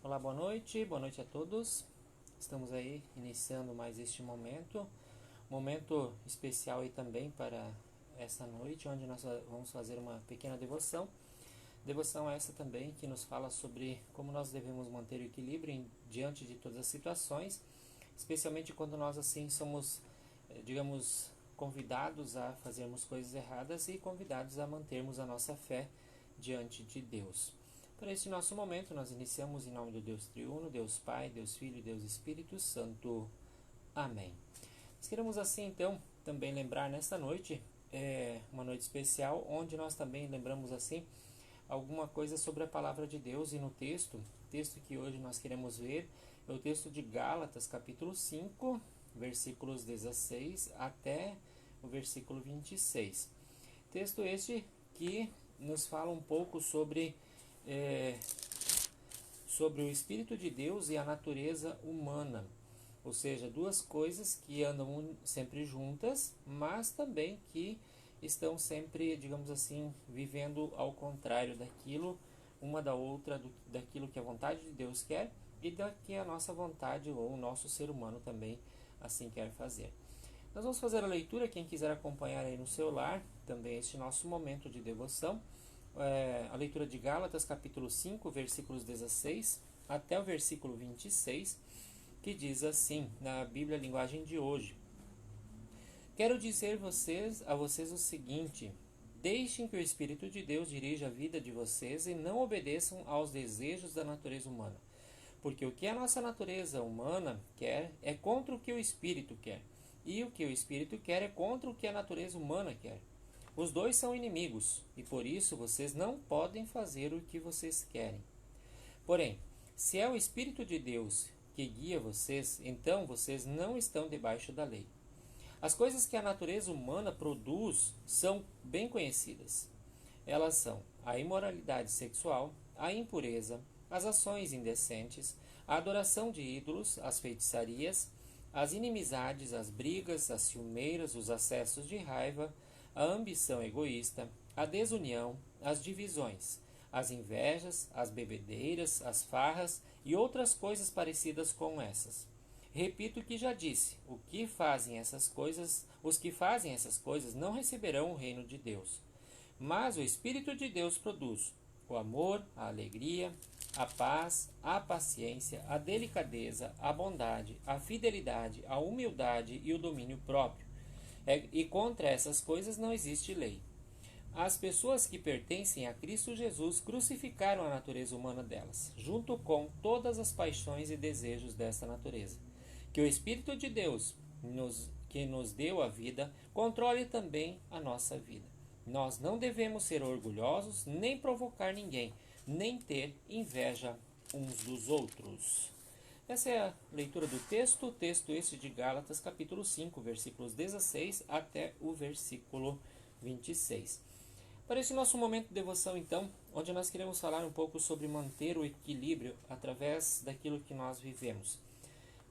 Olá, boa noite a todos. Estamos aí iniciando mais este momento especial aí também para essa noite, onde nós vamos fazer uma pequena devoção. Devoção essa também que nos fala sobre como nós devemos manter o equilíbrio diante de todas as situações, especialmente quando nós assim somos, digamos, convidados a fazermos coisas erradas e convidados a mantermos a nossa fé diante de Deus. Para este nosso momento, nós iniciamos em nome do Deus Triuno, Deus Pai, Deus Filho e Deus Espírito Santo. Amém. Nós queremos assim, então, também lembrar nesta noite, uma noite especial, onde nós também lembramos assim, alguma coisa sobre a palavra de Deus e no texto que hoje nós queremos ver, é o texto de Gálatas, capítulo 5, versículos 16 até o versículo 26. Texto este que nos fala um pouco sobre o Espírito de Deus e a natureza humana, ou seja, duas coisas que andam sempre juntas, mas também que estão sempre, digamos assim, vivendo ao contrário daquilo, uma da outra, daquilo que a vontade de Deus quer e da que a nossa vontade ou o nosso ser humano também assim quer fazer. Nós vamos fazer a leitura, quem quiser acompanhar aí no celular, também este nosso momento de devoção, a leitura de Gálatas, capítulo 5, versículos 16 até o versículo 26, que diz assim, na Bíblia Linguagem de hoje: Quero dizer a vocês o seguinte: deixem que o Espírito de Deus dirija a vida de vocês e não obedeçam aos desejos da natureza humana. Porque o que a nossa natureza humana quer é contra o que o Espírito quer, e o que o Espírito quer é contra o que a natureza humana quer. Os dois são inimigos, e por isso vocês não podem fazer o que vocês querem. Porém, se é o Espírito de Deus que guia vocês, então vocês não estão debaixo da lei. As coisas que a natureza humana produz são bem conhecidas. Elas são a imoralidade sexual, a impureza, as ações indecentes, a adoração de ídolos, as feitiçarias, as inimizades, as brigas, as ciumeiras, os acessos de raiva, a ambição egoísta, a desunião, as divisões, as invejas, as bebedeiras, as farras e outras coisas parecidas com essas. Repito o que já disse: os que fazem essas coisas não receberão o reino de Deus. Mas o Espírito de Deus produz o amor, a alegria, a paz, a paciência, a delicadeza, a bondade, a fidelidade, a humildade e o domínio próprio. E contra essas coisas não existe lei. As pessoas que pertencem a Cristo Jesus crucificaram a natureza humana delas, junto com todas as paixões e desejos desta natureza. Que o Espírito de Deus, que nos deu a vida, controle também a nossa vida. Nós não devemos ser orgulhosos, nem provocar ninguém, nem ter inveja uns dos outros. Essa é a leitura do texto este de Gálatas, capítulo 5, versículos 16 até o versículo 26. Para esse nosso momento de devoção, então, onde nós queremos falar um pouco sobre manter o equilíbrio através daquilo que nós vivemos.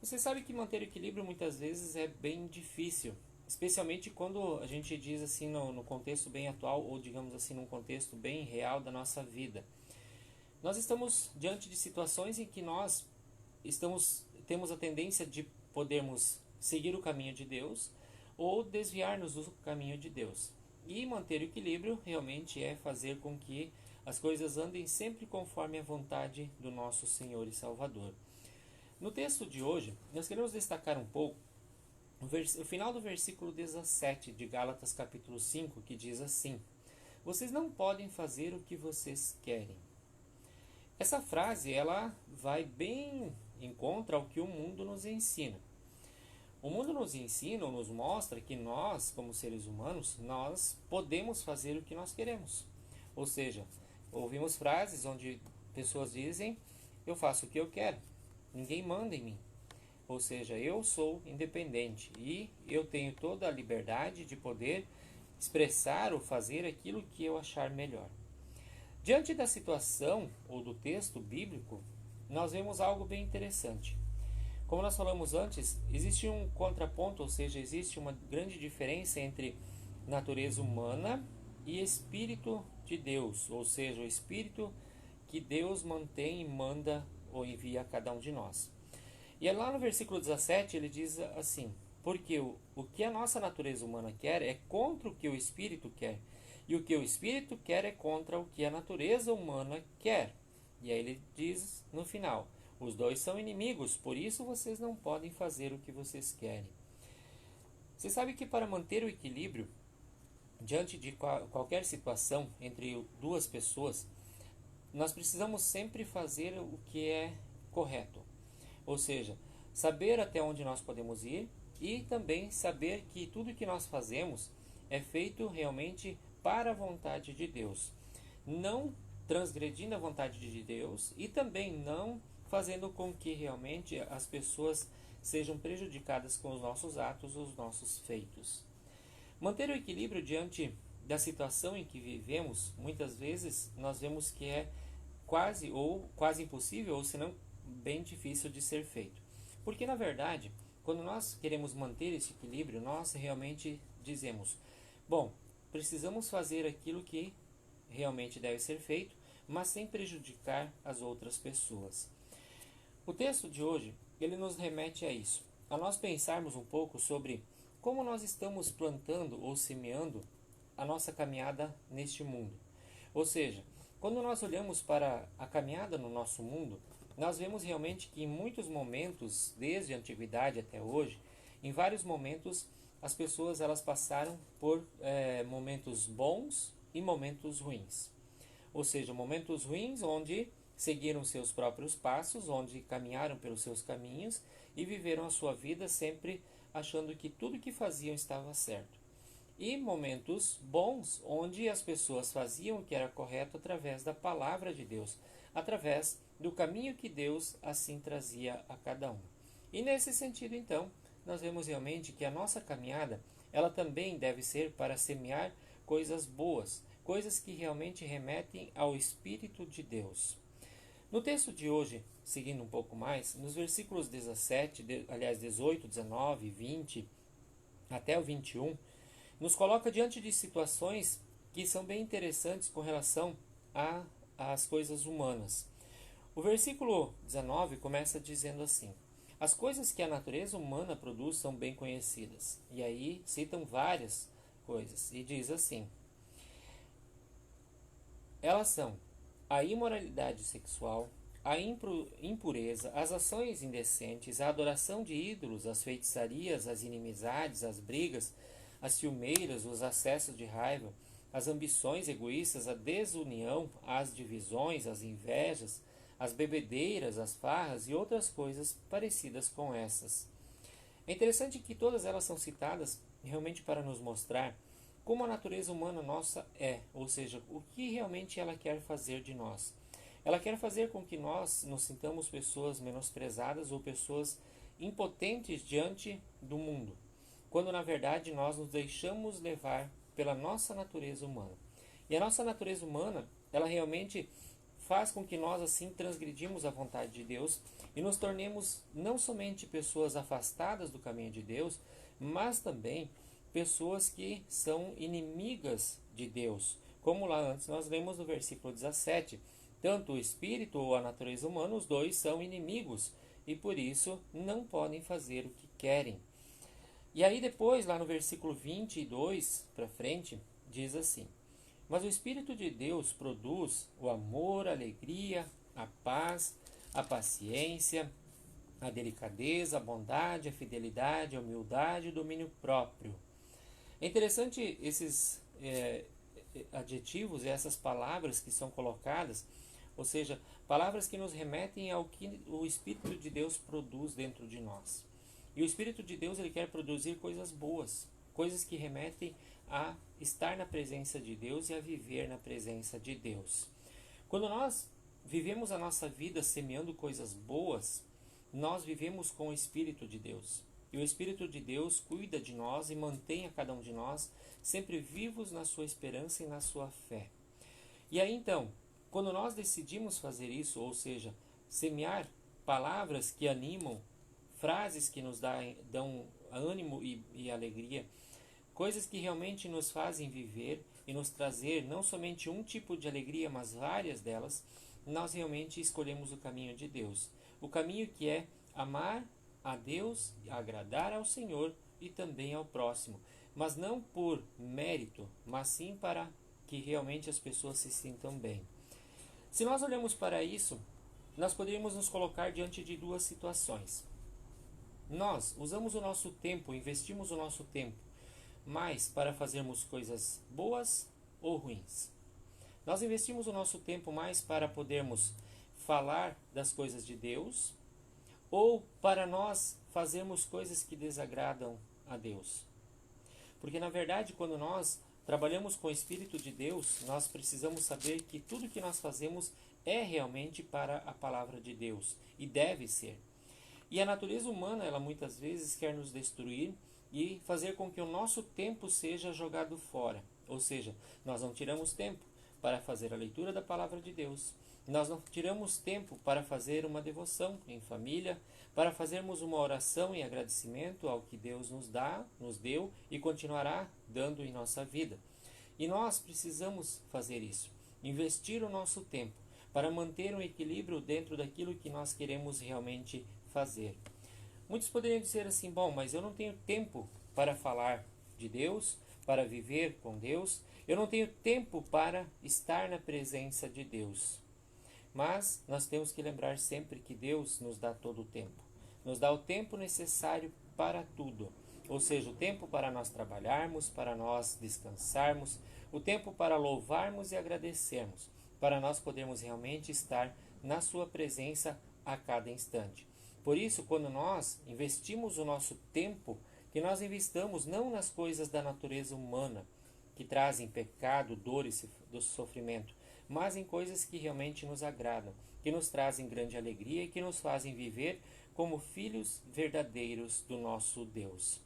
Você sabe que manter o equilíbrio muitas vezes é bem difícil, especialmente quando a gente diz assim no contexto bem atual, ou digamos assim num contexto bem real da nossa vida. Nós estamos diante de situações em que nós temos a tendência de podermos seguir o caminho de Deus ou desviar-nos do caminho de Deus. E manter o equilíbrio realmente é fazer com que as coisas andem sempre conforme a vontade do nosso Senhor e Salvador. No texto de hoje, nós queremos destacar um pouco o final do versículo 17 de Gálatas capítulo 5, que diz assim: Vocês não podem fazer o que vocês querem. Essa frase ela vai bem em contra ao que o mundo nos ensina. O mundo nos ensina ou nos mostra que nós, como seres humanos, nós podemos fazer o que nós queremos. Ou seja, ouvimos frases onde pessoas dizem: eu faço o que eu quero, ninguém manda em mim. Ou seja, eu sou independente e eu tenho toda a liberdade de poder expressar ou fazer aquilo que eu achar melhor. Diante da situação ou do texto bíblico, nós vemos algo bem interessante. Como nós falamos antes, existe um contraponto, ou seja, existe uma grande diferença entre natureza humana e Espírito de Deus, ou seja, o Espírito que Deus mantém e manda ou envia a cada um de nós. E lá no versículo 17 ele diz assim: porque o que a nossa natureza humana quer é contra o que o Espírito quer, e o que o Espírito quer é contra o que a natureza humana quer. E aí ele diz no final: os dois são inimigos, por isso vocês não podem fazer o que vocês querem. Você sabe que para manter o equilíbrio diante de qualquer situação entre duas pessoas, nós precisamos sempre fazer o que é correto. Ou seja, saber até onde nós podemos ir e também saber que tudo que nós fazemos é feito realmente para a vontade de Deus. Não transgredindo a vontade de Deus e também não fazendo com que realmente as pessoas sejam prejudicadas com os nossos atos ou os nossos feitos. Manter o equilíbrio diante da situação em que vivemos, muitas vezes nós vemos que é quase impossível, ou se não bem difícil de ser feito. Porque na verdade, quando nós queremos manter esse equilíbrio, nós realmente dizemos: bom, precisamos fazer aquilo que realmente deve ser feito, mas sem prejudicar as outras pessoas. O texto de hoje, ele nos remete a isso, a nós pensarmos um pouco sobre como nós estamos plantando ou semeando a nossa caminhada neste mundo. Ou seja, quando nós olhamos para a caminhada no nosso mundo, nós vemos realmente que em muitos momentos, desde a antiguidade até hoje, em vários momentos as pessoas elas passaram por momentos bons e momentos ruins. Ou seja, momentos ruins onde seguiram seus próprios passos, onde caminharam pelos seus caminhos e viveram a sua vida sempre achando que tudo que faziam estava certo. E momentos bons onde as pessoas faziam o que era correto através da palavra de Deus, através do caminho que Deus assim trazia a cada um. E nesse sentido, então, nós vemos realmente que a nossa caminhada, ela também deve ser para semear coisas boas, coisas que realmente remetem ao Espírito de Deus. No texto de hoje, seguindo um pouco mais, nos versículos 18, 19, 20 até o 21, nos coloca diante de situações que são bem interessantes com relação às coisas humanas. O versículo 19 começa dizendo assim: as coisas que a natureza humana produz são bem conhecidas. E aí citam várias coisas. E diz assim: elas são a imoralidade sexual, a impureza, as ações indecentes, a adoração de ídolos, as feitiçarias, as inimizades, as brigas, as ciumeiras, os acessos de raiva, as ambições egoístas, a desunião, as divisões, as invejas, as bebedeiras, as farras e outras coisas parecidas com essas. É interessante que todas elas são citadas realmente para nos mostrar como a natureza humana nossa é, ou seja, o que realmente ela quer fazer de nós. Ela quer fazer com que nós nos sintamos pessoas menosprezadas ou pessoas impotentes diante do mundo, quando na verdade nós nos deixamos levar pela nossa natureza humana. E a nossa natureza humana, ela realmente faz com que nós assim transgredimos a vontade de Deus e nos tornemos não somente pessoas afastadas do caminho de Deus, mas também pessoas que são inimigas de Deus. Como lá antes nós lemos no versículo 17, tanto o espírito ou a natureza humana, os dois são inimigos e por isso não podem fazer o que querem. E aí depois, lá no versículo 22 para frente, diz assim: mas o Espírito de Deus produz o amor, a alegria, a paz, a paciência, a delicadeza, a bondade, a fidelidade, a humildade e o domínio próprio. É interessante esses adjetivos e essas palavras que são colocadas, ou seja, palavras que nos remetem ao que o Espírito de Deus produz dentro de nós. E o Espírito de Deus ele quer produzir coisas boas, coisas que remetem a estar na presença de Deus e a viver na presença de Deus. Quando nós vivemos a nossa vida semeando coisas boas, nós vivemos com o Espírito de Deus. E o Espírito de Deus cuida de nós e mantém a cada um de nós sempre vivos na sua esperança e na sua fé. E aí então, quando nós decidimos fazer isso, ou seja, semear palavras que animam, frases que nos dão ânimo e alegria, coisas que realmente nos fazem viver e nos trazer não somente um tipo de alegria, mas várias delas, nós realmente escolhemos o caminho de Deus. O caminho que é amar a Deus, agradar ao Senhor e também ao próximo. Mas não por mérito, mas sim para que realmente as pessoas se sintam bem. Se nós olhamos para isso, nós poderíamos nos colocar diante de duas situações. Nós usamos o nosso tempo, investimos o nosso tempo mais para fazermos coisas boas ou ruins. Nós investimos o nosso tempo mais para podermos falar das coisas de Deus ou para nós fazermos coisas que desagradam a Deus. Porque na verdade, quando nós trabalhamos com o Espírito de Deus, nós precisamos saber que tudo que nós fazemos é realmente para a palavra de Deus e deve ser. E a natureza humana, ela muitas vezes quer nos destruir e fazer com que o nosso tempo seja jogado fora. Ou seja, nós não tiramos tempo para fazer a leitura da palavra de Deus. Nós não tiramos tempo para fazer uma devoção em família, para fazermos uma oração em agradecimento ao que Deus nos deu e continuará dando em nossa vida. E nós precisamos fazer isso, investir o nosso tempo para manter um equilíbrio dentro daquilo que nós queremos realmente fazer. Muitos poderiam dizer assim, bom, mas eu não tenho tempo para falar de Deus, para viver com Deus, eu não tenho tempo para estar na presença de Deus. Mas nós temos que lembrar sempre que Deus nos dá todo o tempo. Nos dá o tempo necessário para tudo. Ou seja, o tempo para nós trabalharmos, para nós descansarmos, o tempo para louvarmos e agradecermos, para nós podermos realmente estar na sua presença a cada instante. Por isso, quando nós investimos o nosso tempo, que nós investamos não nas coisas da natureza humana, que trazem pecado, dor e sofrimento, mas em coisas que realmente nos agradam, que nos trazem grande alegria e que nos fazem viver como filhos verdadeiros do nosso Deus.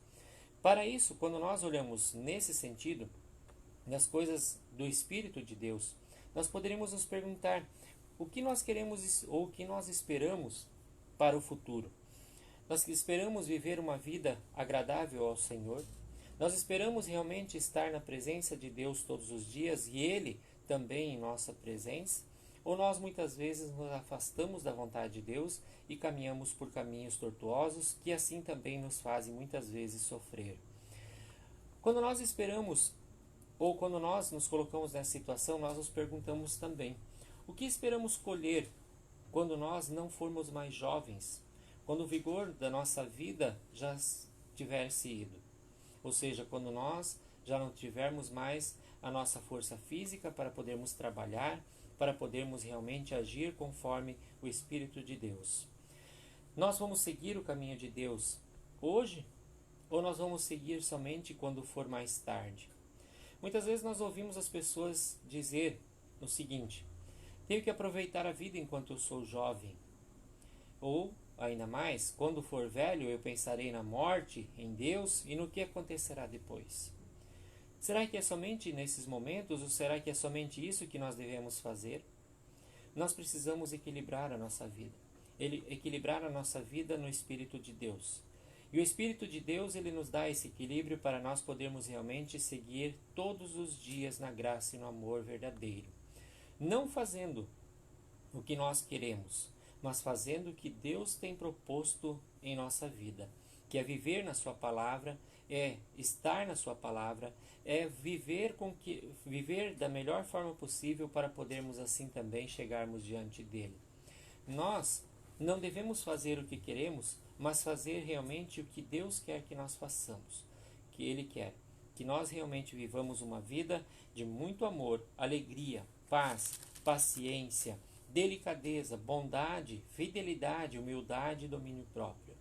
Para isso, quando nós olhamos nesse sentido, nas coisas do Espírito de Deus, nós poderíamos nos perguntar o que nós queremos ou o que nós esperamos para o futuro. Nós esperamos viver uma vida agradável ao Senhor. Nós esperamos realmente estar na presença de Deus todos os dias e Ele também em nossa presença? Ou nós muitas vezes nos afastamos da vontade de Deus e caminhamos por caminhos tortuosos que assim também nos fazem muitas vezes sofrer? Quando nós esperamos ou quando nós nos colocamos nessa situação, nós nos perguntamos também: o que esperamos colher quando nós não formos mais jovens? Quando o vigor da nossa vida já tiver se ido? Ou seja, quando nós já não tivermos mais a nossa força física para podermos trabalhar, para podermos realmente agir conforme o Espírito de Deus. Nós vamos seguir o caminho de Deus hoje ou nós vamos seguir somente quando for mais tarde? Muitas vezes nós ouvimos as pessoas dizer o seguinte: tenho que aproveitar a vida enquanto eu sou jovem. Ou, ainda mais, quando for velho eu pensarei na morte, em Deus e no que acontecerá depois. Será que é somente nesses momentos ou será que é somente isso que nós devemos fazer? Nós precisamos equilibrar a nossa vida. Equilibrar a nossa vida no Espírito de Deus. E o Espírito de Deus, ele nos dá esse equilíbrio para nós podermos realmente seguir todos os dias na graça e no amor verdadeiro. Não fazendo o que nós queremos, mas fazendo o que Deus tem proposto em nossa vida, que é viver na sua palavra, é estar na sua palavra, é viver da melhor forma possível para podermos assim também chegarmos diante dele. Nós não devemos fazer o que queremos, mas fazer realmente o que Deus quer que nós façamos, que Ele quer. Que nós realmente vivamos uma vida de muito amor, alegria, paz, paciência, delicadeza, bondade, fidelidade, humildade e domínio próprio.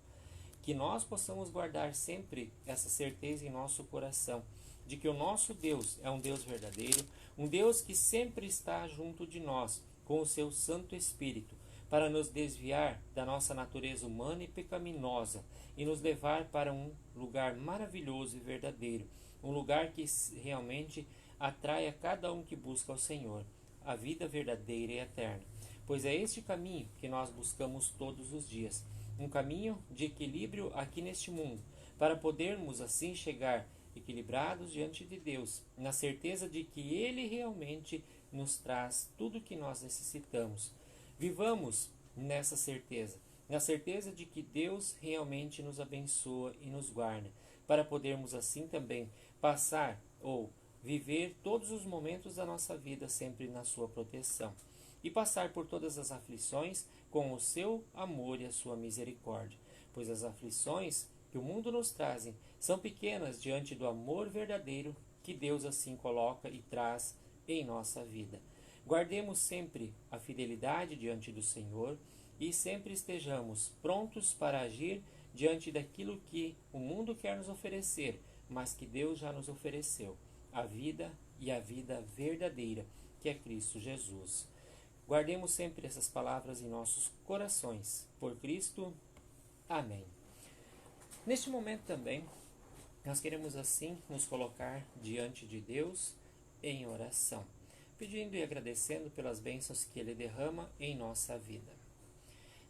Que nós possamos guardar sempre essa certeza em nosso coração, de que o nosso Deus é um Deus verdadeiro, um Deus que sempre está junto de nós, com o seu Santo Espírito, para nos desviar da nossa natureza humana e pecaminosa e nos levar para um lugar maravilhoso e verdadeiro, um lugar que realmente atrai a cada um que busca o Senhor, a vida verdadeira e eterna. Pois é este caminho que nós buscamos todos os dias, um caminho de equilíbrio aqui neste mundo, para podermos assim chegar equilibrados diante de Deus, na certeza de que Ele realmente nos traz tudo o que nós necessitamos. Vivamos nessa certeza, na certeza de que Deus realmente nos abençoa e nos guarda, para podermos assim também passar ou viver todos os momentos da nossa vida sempre na sua proteção e passar por todas as aflições com o seu amor e a sua misericórdia, pois as aflições que o mundo nos trazem são pequenas diante do amor verdadeiro que Deus assim coloca e traz em nossa vida. Guardemos sempre a fidelidade diante do Senhor e sempre estejamos prontos para agir diante daquilo que o mundo quer nos oferecer, mas que Deus já nos ofereceu, a vida e a vida verdadeira, que é Cristo Jesus. Guardemos sempre essas palavras em nossos corações. Por Cristo. Amém. Neste momento também, nós queremos assim nos colocar diante de Deus em oração, pedindo e agradecendo pelas bênçãos que Ele derrama em nossa vida.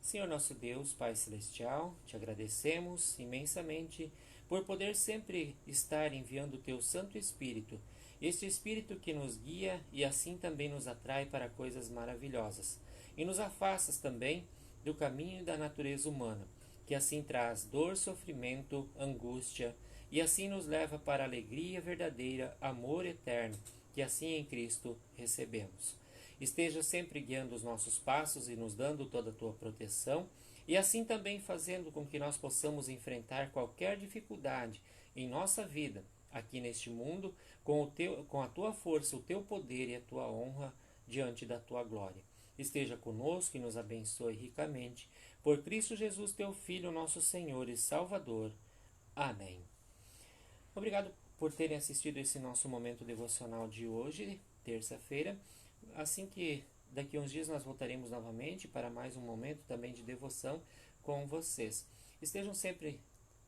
Senhor nosso Deus, Pai Celestial, te agradecemos imensamente por poder sempre estar enviando o Teu Santo Espírito, este Espírito que nos guia e assim também nos atrai para coisas maravilhosas, e nos afasta também do caminho da natureza humana, que assim traz dor, sofrimento, angústia, e assim nos leva para a alegria verdadeira, amor eterno, que assim em Cristo recebemos. Esteja sempre guiando os nossos passos e nos dando toda a tua proteção, e assim também fazendo com que nós possamos enfrentar qualquer dificuldade em nossa vida, aqui neste mundo, com a tua força, o teu poder e a tua honra diante da tua glória. Esteja conosco e nos abençoe ricamente. Por Cristo Jesus, teu Filho, nosso Senhor e Salvador. Amém. Obrigado por terem assistido esse nosso momento devocional de hoje, terça-feira. Assim que daqui a uns dias nós voltaremos novamente para mais um momento também de devoção com vocês. Estejam sempre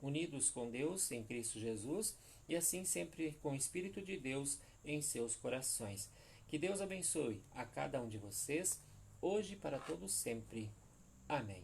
unidos com Deus em Cristo Jesus e assim sempre com o Espírito de Deus em seus corações. Que Deus abençoe a cada um de vocês, hoje e para todos sempre. Amém.